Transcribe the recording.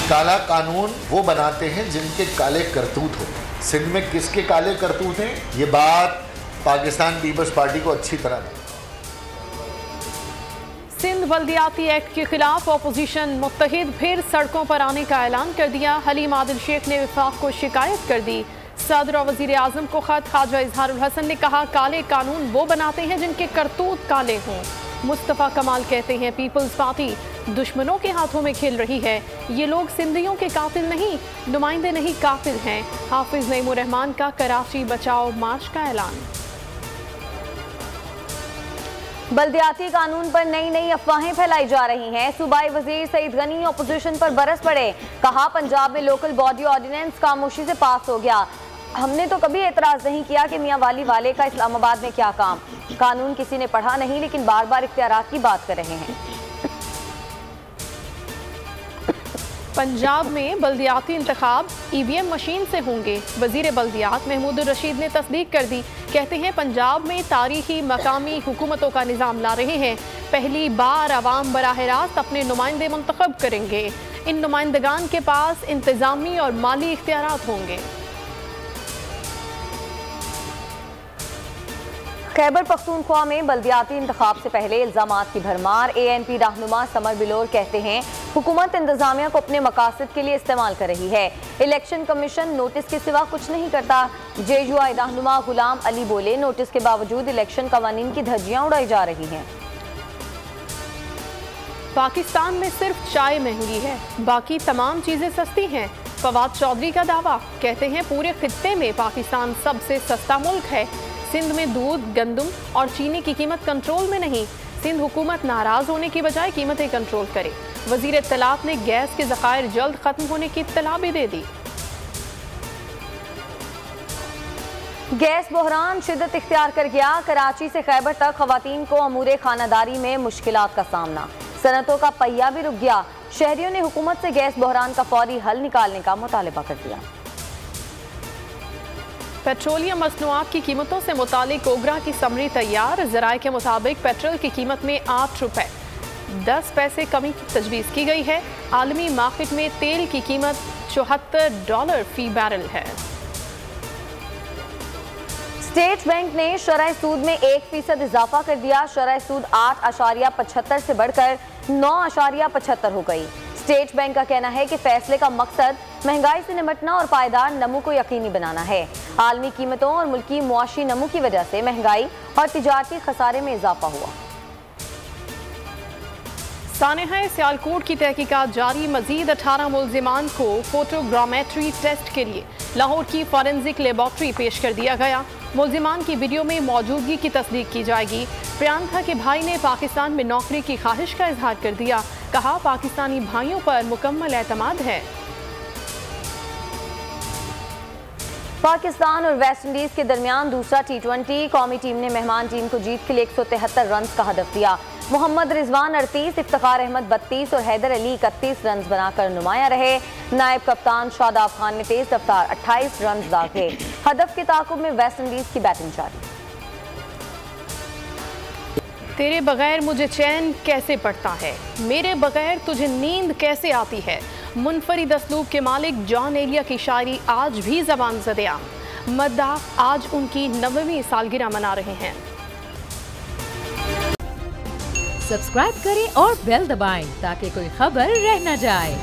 काला कानून वो बनाते हैं जिनके काले करतूत हो। सिंध में किसके काले करतूत हैं, ये बात पाकिस्तान पीपल्स पार्टी को अच्छी तरह है। सिंध बल्दियाती एक्ट के खिलाफ अपोजिशन मुत्तहिद फिर सड़कों पर आने का ऐलान कर दिया। हलीम आदिल शेख ने वफाक को शिकायत कर दी। सदर और वजीर आजम को खत। ख्वाजा इजहारुल हसन ने कहा काले कानून वो बनाते हैं जिनके करतूत काले हों। मुस्तफ़ा कमाल कहते हैं पीपल्स पार्टी दुश्मनों के हाथों में खेल रही है। ये लोग सिंधियों के कातिल नहीं, नुमाइंदे नहीं कातिल हैं। हाफिज नईमुर रहमान का कराची बचाओ मार्च का ऐलान। बल्दियाती कानून पर नई नई अफवाहें फैलाई जा रही हैं। सूबाई वजीर सईद गनी अपोजिशन पर बरस पड़े। कहा पंजाब में लोकल बॉडी ऑर्डिनेंस खामोशी से पास हो गया। हमने तो कभी एतराज नहीं किया कि मियां वाली वाले का इस्लामाबाद में क्या काम। कानून किसी ने पढ़ा नहीं, लेकिन बार बार इख्तियारात की बात कर रहे हैं। पंजाब में बल्दियाती इंतखाब EVM मशीन से होंगे। वजीर बल्दियात महमूद रशीद ने तस्दीक कर दी। कहते हैं पंजाब में तारीखी मकामी हुकूमतों का निज़ाम ला रहे हैं। पहली बार अवाम बराह रास्त अपने नुमाइंदे मुंतखब करेंगे। इन नुमाइंदगान के पास इंतजामी और माली इख्तियारात होंगे। खैबर पख्तूनख्वा में बल्दियाती इंतखाब से पहले इल्जामात की भरमार। ANP रहनुमा समर बिलोर कहते हैं हुकूमत इंतजामिया को अपने मकासद के लिए इस्तेमाल कर रही है। इलेक्शन कमीशन नोटिस के सिवा कुछ नहीं करता। JUI रहनुमा गुलाम अली बोले नोटिस के बावजूद इलेक्शन कवानीन की धज्जियां उड़ाई जा रही हैं। पाकिस्तान में सिर्फ चाय महंगी है, बाकी तमाम चीजें सस्ती हैं। फवाद चौधरी का दावा। कहते हैं पूरे खित्ते में पाकिस्तान सबसे सस्ता मुल्क है। सिंध में दूध, गंदम और चीनी की कीमत कंट्रोल में नहीं। सिंध हुकूमत नाराज होने की बजाय कीमतें कंट्रोल करे। वजीर इत्तलात ने गैस के ज़खायर जल्द खत्म होने की इत्तला भी दे दी। गैस बहरान शिद्दत इख्तियार कर गया। कराची से खैबर तक खवातीन को अमूरे खानादारी में मुश्किलात का सामना। सनतों का पहिया भी रुक गया। शहरियों ने हुकूमत से गैस बहरान का फौरी हल निकालने का मुतालबा कर दिया। पेट्रोलियम मसनूआत की कीमतों से मुतालिक ओगरा की समरी तैयार। ज़राए के मुताबिक पेट्रोल की कीमत में 8 रुपए 10 पैसे कमी की तजवीज़ की गई है। आलमी मार्केट में तेल की कीमत $74 फी बैरल है। स्टेट बैंक ने शरह सूद में 1% इजाफा कर दिया। शरह सूद 8.75 से बढ़कर 9.75 हो गई। स्टेट बैंक का कहना है कि फैसले का मकसद महंगाई से निपटना और पायदार नमू को यकीनी बनाना है। आलमी कीमतों और मुल्की मुआशी नमू की वजह से महंगाई और तिजारती खसारे में इजाफा हुआ। सानेहा सियालकोट की तहकीकात जारी। मजीद 18 मुल्जिमान को फोटोग्रामेट्री टेस्ट के लिए लाहौर की फॉरेंसिक लेबॉर्ट्री पेश कर दिया गया। मुल्जिमान की वीडियो में मौजूदगी की तस्दीक की जाएगी। प्रियंका के भाई ने पाकिस्तान में नौकरी की ख्वाहिश का इजहार कर दिया। कहा पाकिस्तानी भाइयों पर मुकम्मल एतमाद है। पाकिस्तान और वेस्ट इंडीज के दरमियान दूसरा T20। कौमी टीम ने मेहमान टीम को जीत के लिए 173 रन का हदफ दिया। मोहम्मद रिजवान 38, इफ्तिखार अहमद 32 और हैदर अली 31 रन बनाकर नुमाया रहे। नायब कप्तान शादाब खान ने तेज रफ्तार 28 रन दागे। हदफ के ताकुब में वेस्ट इंडीज की बैटिंग जारी। तेरे बगैर मुझे चैन कैसे पड़ता है, मेरे बगैर तुझे नींद कैसे आती है। मुनफरिद असलूब के मालिक जॉन एलिया की शायरी आज भी ज़बान ज़दे-आम। मद्दाह आज उनकी 90वीं सालगिरह मना रहे हैं। सब्सक्राइब करें और बेल दबाएं ताकि कोई खबर रह न जाए।